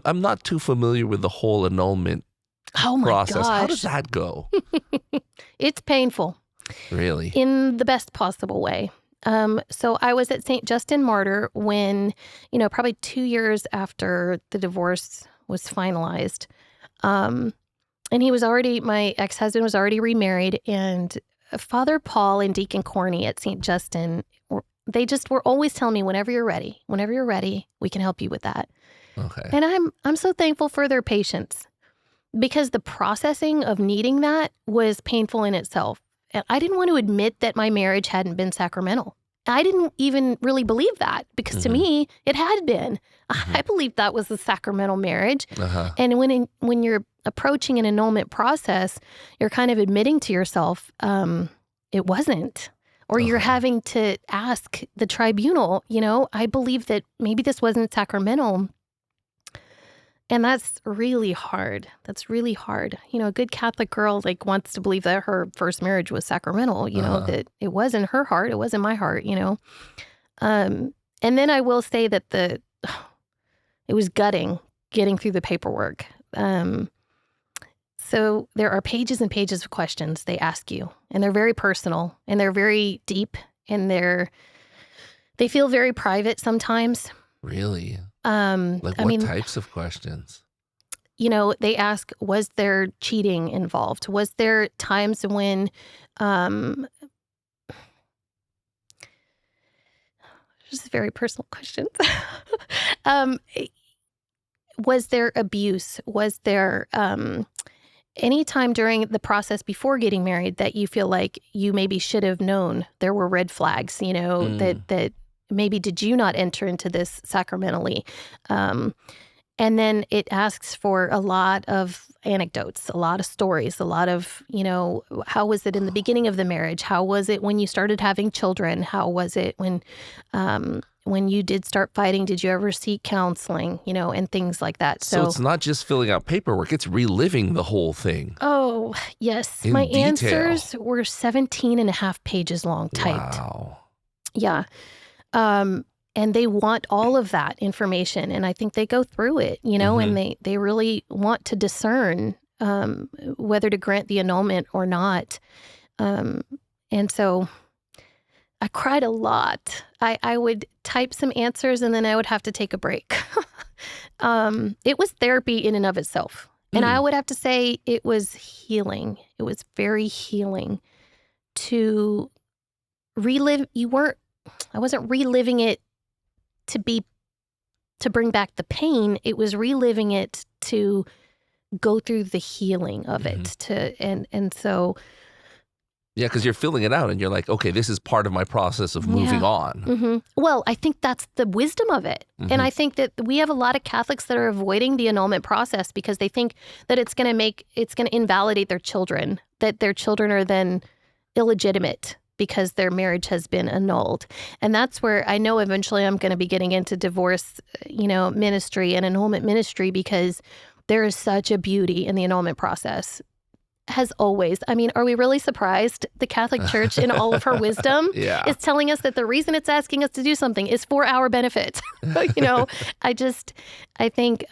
I'm not too familiar with the whole annulment Oh my process. How does gosh. that go? It's painful Really? in the best possible way. So I was at St. Justin Martyr when, probably 2 years after the divorce was finalized. And my ex-husband was already remarried, and Father Paul and Deacon Corney at St. Justin, they just were always telling me, whenever you're ready, we can help you with that. Okay. And I'm so thankful for their patience, because the processing of needing that was painful in itself. And I didn't want to admit that my marriage hadn't been sacramental. I didn't even really believe that, because to me, it had been. I believed that was the sacramental marriage. Uh-huh. And when you're approaching an annulment process, you're kind of admitting to yourself, it wasn't. Or you're having to ask the tribunal, I believe that maybe this wasn't sacramental. And that's really hard. A good Catholic girl wants to believe that her first marriage was sacramental, that it was in her heart. It wasn't my heart, And then I will say that it was gutting getting through the paperwork. So there are pages and pages of questions they ask you, and they're very personal, and they're very deep, and they feel very private sometimes. Really? What types of questions? They ask, was there cheating involved? Was there times when, just very personal questions. Was there abuse? Was there any time during the process before getting married that you feel like you maybe should have known there were red flags, that maybe did you not enter into this sacramentally? And then it asks for a lot of anecdotes, a lot of stories, a lot of, how was it in the beginning of the marriage? How was it when you started having children? How was it when you did start fighting? Did you ever seek counseling, and things like that? So it's not just filling out paperwork, it's reliving the whole thing. Oh, yes. In My detail. answers were 17 and a half pages long typed. Wow. Yeah. And they want all of that information. And I think they go through it, and they really want to discern whether to grant the annulment or not. And so I cried a lot. I would type some answers, and then I would have to take a break. It was therapy in and of itself. And I would have to say it was healing. It was very healing to relive. I wasn't reliving it to bring back the pain. It was reliving it to go through the healing of it. And so. Yeah, because you're filling it out and you're like, okay, this is part of my process of moving on. Well, I think that's the wisdom of it. And I think that we have a lot of Catholics that are avoiding the annulment process because they think that it's going to invalidate their children, that their children are then illegitimate because their marriage has been annulled. And that's where I know eventually I'm going to be getting into divorce, ministry and annulment ministry, because there is such a beauty in the annulment process. As always. I mean, are we really surprised? The Catholic Church, in all of her wisdom, is telling us that the reason it's asking us to do something is for our benefit. I think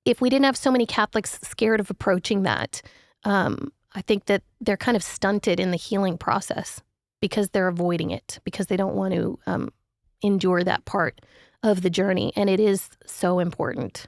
if we didn't have so many Catholics scared of approaching that, I think that they're kind of stunted in the healing process because they're avoiding it, because they don't want to endure that part of the journey. And it is so important.